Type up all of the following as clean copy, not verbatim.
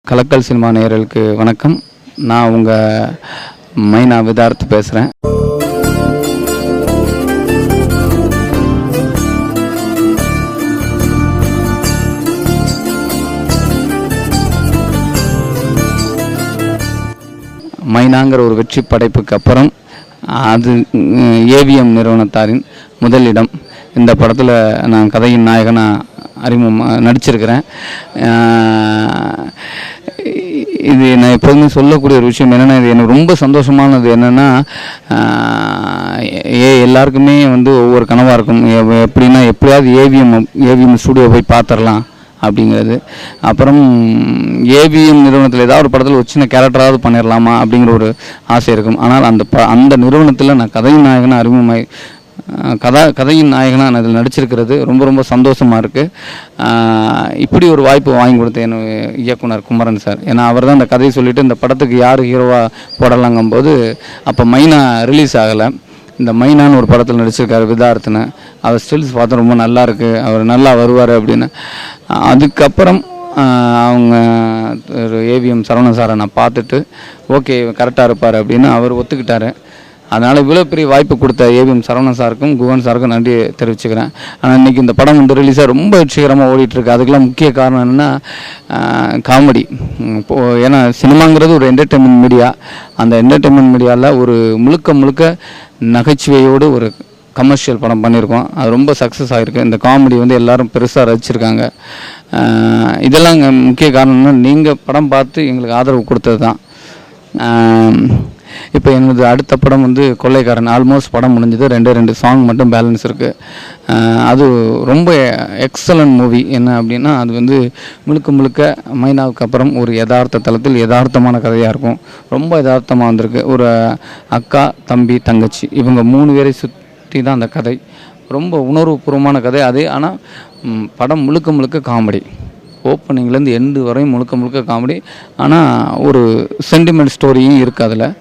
கலக்கல் cinema நேயர்களுக்கு வணக்கம். நான் உங்கள் மைனா விதார்த்து பேசுகிறேன். மைனாங்கிற ஒரு வெற்றி படைப்புக்கு அப்புறம் அது ஏவிஎம் நிறுவனத்தாரின் முதலிடம். இந்த படத்தில் நான் கதையின் நாயகனாக அறிமுகம் நடிச்சிருக்கிறேன். இது நான் எப்போதுமே சொல்லக்கூடிய ஒரு விஷயம் என்னென்னா, இது எனக்கு ரொம்ப சந்தோஷமானது என்னென்னா, எல்லாருக்குமே ஒவ்வொரு கனவாக இருக்கும். எப்படின்னா எப்படியாவது ஏவிஎம் ஸ்டூடியோ போய் பார்த்துடலாம் அப்படிங்கிறது. அப்புறம் ஏவிஎம் நிறுவனத்தில் ஏதாவது ஒரு படத்தில் ஒரு சின்ன கேரக்டராவது பண்ணிடலாமா அப்படிங்கிற ஒரு ஆசை இருக்கும். ஆனால் அந்த நிறுவனத்தில் நான் கதையின் நாயகனாக அறிமுகமாகி கதையின் நாயகனாக நான் இதில் நடிச்சிருக்கிறது ரொம்ப ரொம்ப சந்தோஷமாக இருக்குது. இப்படி ஒரு வாய்ப்பு வாங்கி கொடுத்த என் இயக்குனர் குமரன் சார். ஏன்னா அவர் தான் இந்த கதையை சொல்லிவிட்டு இந்த படத்துக்கு யார் ஹீரோவாக போடலாங்கும்போது அப்போ மைனா ரிலீஸ் ஆகலை. இந்த மைனான்னு ஒரு படத்தில் நடிச்சிருக்காரு விதார்த்துன்னு. அவர் ஸ்டில்ஸ் பார்த்து ரொம்ப நல்லா இருக்குது, அவர் நல்லா வருவார் அப்படின்னு. அதுக்கப்புறம் அவங்க ஒரு ஏவிஎம் சரவணன் சாரை நான் பார்த்துட்டு ஓகே கரெக்டாக இருப்பார் அப்படின்னு அவர் ஒத்துக்கிட்டார். அதனால் இவ்வளோ பெரிய வாய்ப்பு கொடுத்த ஏவிஎம் சரவணன் சாருக்கும் குகன் சாருக்கும் நன்றி தெரிவிச்சுக்கிறேன். ஆனால் இன்றைக்கி இந்த படம் ரிலீஸாக ரொம்ப வெற்றிகரமாக ஓடிட்டுருக்கு. அதுக்கெல்லாம் முக்கிய காரணம் என்னென்னா காமெடி. ஏன்னா சினிமாங்கிறது ஒரு என்டர்டெயின்மெண்ட் மீடியா. அந்த என்டர்டெயின்மெண்ட் மீடியாவில் ஒரு முழுக்க நகைச்சுவையோடு ஒரு கமர்ஷியல் படம் பண்ணியிருக்கோம். அது ரொம்ப சக்ஸஸ் ஆகிருக்கு. இந்த காமெடி எல்லோரும் பெருசாக ரசிச்சிருக்காங்க. இதெல்லாம் முக்கிய காரணம்னா நீங்கள் படம் பார்த்து எங்களுக்கு ஆதரவு கொடுத்தது தான். இப்போ எனது அடுத்த படம் கொள்ளைக்காரன். ஆல்மோஸ்ட் படம் முடிஞ்சது. 2 சாங் மட்டும் பேலன்ஸ் இருக்குது. அது ரொம்ப எக்ஸலண்ட் மூவி. என்ன அப்படின்னா அது முழுக்க மைனாவுக்கு அப்புறம் ஒரு யதார்த்த தளத்தில் யதார்த்தமான கதையாக இருக்கும். ரொம்ப யதார்த்தமாக வந்திருக்கு. ஒரு அக்கா, தம்பி, தங்கச்சி இவங்க 3 பேரை சுற்றி தான் அந்த கதை. ரொம்ப உணர்வுபூர்வமான கதை அது. ஆனால் படம் முழுக்க காமெடி. ஓப்பனிங்லேருந்து எண்டு வரையும் முழுக்க காமெடி. ஆனால் ஒரு சென்டிமெண்ட் ஸ்டோரியும் இருக்குது அதில்.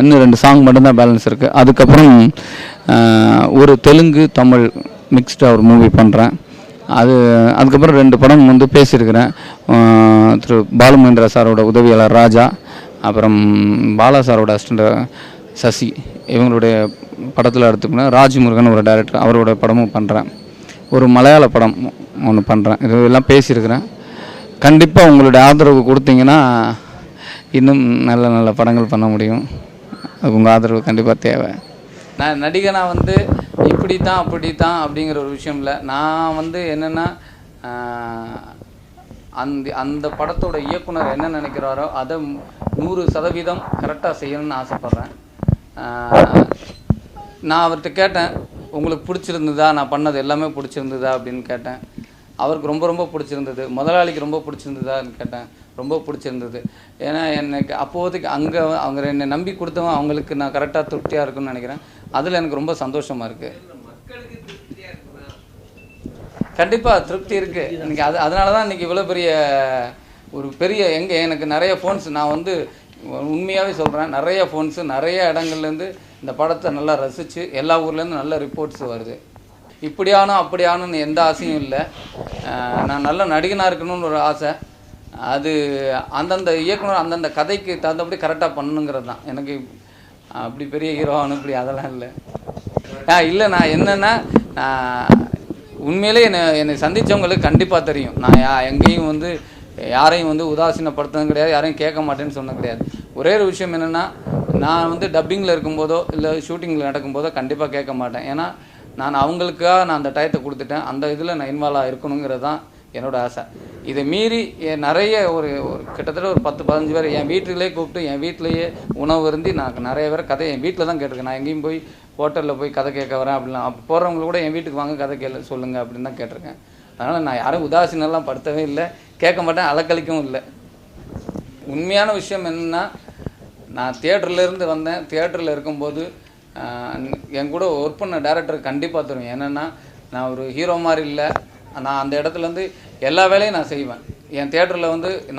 இன்னும் 2 சாங் மட்டும்தான் பேலன்ஸ் இருக்குது. அதுக்கப்புறம் ஒரு தெலுங்கு தமிழ் மிக்ஸ்டாக ஒரு மூவி பண்ணுறேன். அதுக்கப்புறம் 2 படம் பேசியிருக்கிறேன். திரு பாலுமகேந்திரா சாரோட உதவியாளர் ராஜா, அப்புறம் பாலா சாரோட அசிஸ்டண்ட் சசி, இவங்களுடைய படத்தில் எடுத்துக்கணும். ராஜ்முருகன் ஒரு டைரக்டர், அவரோட படமும் பண்ணுறேன். ஒரு மலையாள படம் ஒன்று பண்ணுறேன். இதெல்லாம் பேசியிருக்கிறேன். கண்டிப்பாக உங்களுடைய ஆதரவு கொடுத்தீங்கன்னா இன்னும் நல்ல படங்கள் பண்ண முடியும். உங்கள் ஆதரவு கண்டிப்பாக தேவை. நான் நடிகனாக இப்படி தான் அப்படிங்கிற ஒரு விஷயம் இல்லை. நான் என்னென்னா அந்த படத்தோட இயக்குனர் என்ன நினைக்கிறாரோ அதை 100% கரெக்டாக செய்யணும்னு ஆசைப்பட்றேன். நான் அவர்கிட்ட கேட்டேன், உங்களுக்கு பிடிச்சிருந்ததா, நான் பண்ணது எல்லாமே பிடிச்சிருந்ததா அப்படின்னு கேட்டேன். அவருக்கு ரொம்ப பிடிச்சிருந்தது. முதலாளிக்கு ரொம்ப பிடிச்சிருந்ததான்னு கேட்டேன். ரொம்ப பிடிச்சிருந்தது. ஏன்னா எனக்கு அப்போதைக்கு அவங்க என்னை நம்பி கொடுத்தவங்க அவங்களுக்கு நான் கரெக்டாக திருப்தியாக இருக்குன்னு நினைக்கிறேன். அதில் எனக்கு ரொம்ப சந்தோஷமாக இருக்குது. கண்டிப்பாக திருப்தி இருக்குது இன்றைக்கி. அதனால தான் இன்றைக்கி இவ்வளோ பெரிய எனக்கு நிறைய ஃபோன்ஸ், நான் உண்மையாகவே சொல்கிறேன், நிறைய ஃபோன்ஸு நிறைய இடங்கள்லேருந்து இந்த படத்தை நல்லா ரசித்து எல்லா ஊர்லேருந்து நல்ல ரிப்போர்ட்ஸ் வருது. அப்படியானும் எந்த ஆசையும் இல்லை. நான் நல்ல நடிகனாக இருக்கணும்னு ஒரு ஆசை. அது அந்தந்த இயக்குனர் அந்தந்த கதைக்கு தகுந்தபடி கரெக்டாக பண்ணணுங்கிறது தான். எனக்கு அப்படி பெரிய ஹீரோ இப்படி அதெல்லாம் இல்லை. இல்லை, நான் என்னென்னா உண்மையிலே என்னை சந்தித்தவங்களுக்கு கண்டிப்பாக தெரியும். நான் எங்கேயும் யாரையும் உதாசீனப்படுத்துனது கிடையாது, யாரையும் கேட்க மாட்டேன்னு சொன்னது கிடையாது. ஒரே ஒரு விஷயம் என்னென்னா, நான் டப்பிங்கில் இருக்கும்போதோ இல்லை ஷூட்டிங்கில் நடக்கும்போதோ கண்டிப்பாக கேட்க மாட்டேன். ஏன்னா நான் அவங்களுக்காக நான் அந்த டயத்தை கொடுத்துட்டேன். அந்த இதில் நான் இன்வால்வ் இருக்கணுங்கிறது தான் என்னோடய ஆசை. இதை மீறி நிறைய ஒரு கிட்டத்தட்ட ஒரு 10-15 பேர் என் வீட்டிலே கூப்பிட்டு என் வீட்டிலையே உணவு இருந்து நான் நிறைய பேர் கதை என் வீட்டில் தான் கேட்டிருக்கேன். நான் எங்கேயும் போய் ஹோட்டலில் போய் கதை கேட்க வரேன் அப்படிலாம். அப்போ போகிறவங்க கூட என் வீட்டுக்கு வாங்க கதை சொல்லுங்கள் அப்படின்னு தான் கேட்டிருக்கேன். அதனால் நான் யாரும் உதாசீனெல்லாம் படுத்தவே இல்லை, கேட்க மாட்டேன், அலக்களிக்கவும் இல்லை. உண்மையான விஷயம் என்னென்னா, நான் தியேட்டர்லேருந்து வந்தேன். தியேட்டரில் இருக்கும்போது என் கூட ஒர்க் பண்ண டேரக்டருக்கு கண்டிப்பாக தெரியும். என்னென்னா, நான் ஒரு ஹீரோ மாதிரி இல்லை. நான் அந்த இடத்துலேருந்து எல்லா வேலையும் நான் செய்வேன். என் தியேட்டரில்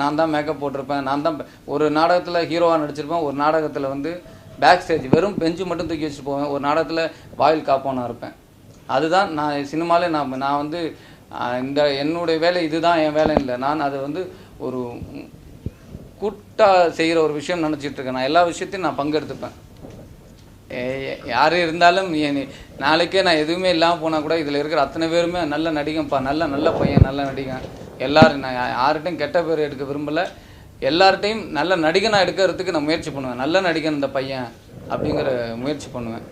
நான் தான் மேக்கப் போட்டிருப்பேன். நான் தான் ஒரு நாடகத்தில் ஹீரோவாக நடிச்சிருப்பேன். ஒரு நாடகத்தில் பேக் ஸ்டேஜ் வெறும் பெஞ்சு மட்டும் தூக்கி வச்சுட்டு போவேன். ஒரு நாடகத்தில் வாயில் காப்பானாக இருப்பேன். அதுதான் நான் சினிமாவில் நான் இந்த என்னுடைய வேலை. இதுதான் என் வேலை இல்லை. நான் அதை ஒரு கூட்டாக செய்கிற ஒரு விஷயம் நினச்சிட்ருக்கேன். நான் எல்லா விஷயத்தையும் நான் பங்கெடுத்துப்பேன். யார் இருந்தாலும் நாளைக்கே நான் எதுவுமே இல்லாமல் போனால் கூட இதில் இருக்கிற அத்தனை பேருமே நல்ல நடிகன்ப்பா, நல்ல பையன், நல்ல நடிகன், எல்லோரும் நான் யார்கிட்டையும் கெட்ட பேர் எடுக்க விரும்பலை. எல்லார்ட்டையும் நல்ல நடிகனாக எடுக்கிறதுக்கு நான் முயற்சி பண்ணுவேன். நல்ல நடிகன் இந்த பையன் அப்படிங்கிற முயற்சி பண்ணுவேன்.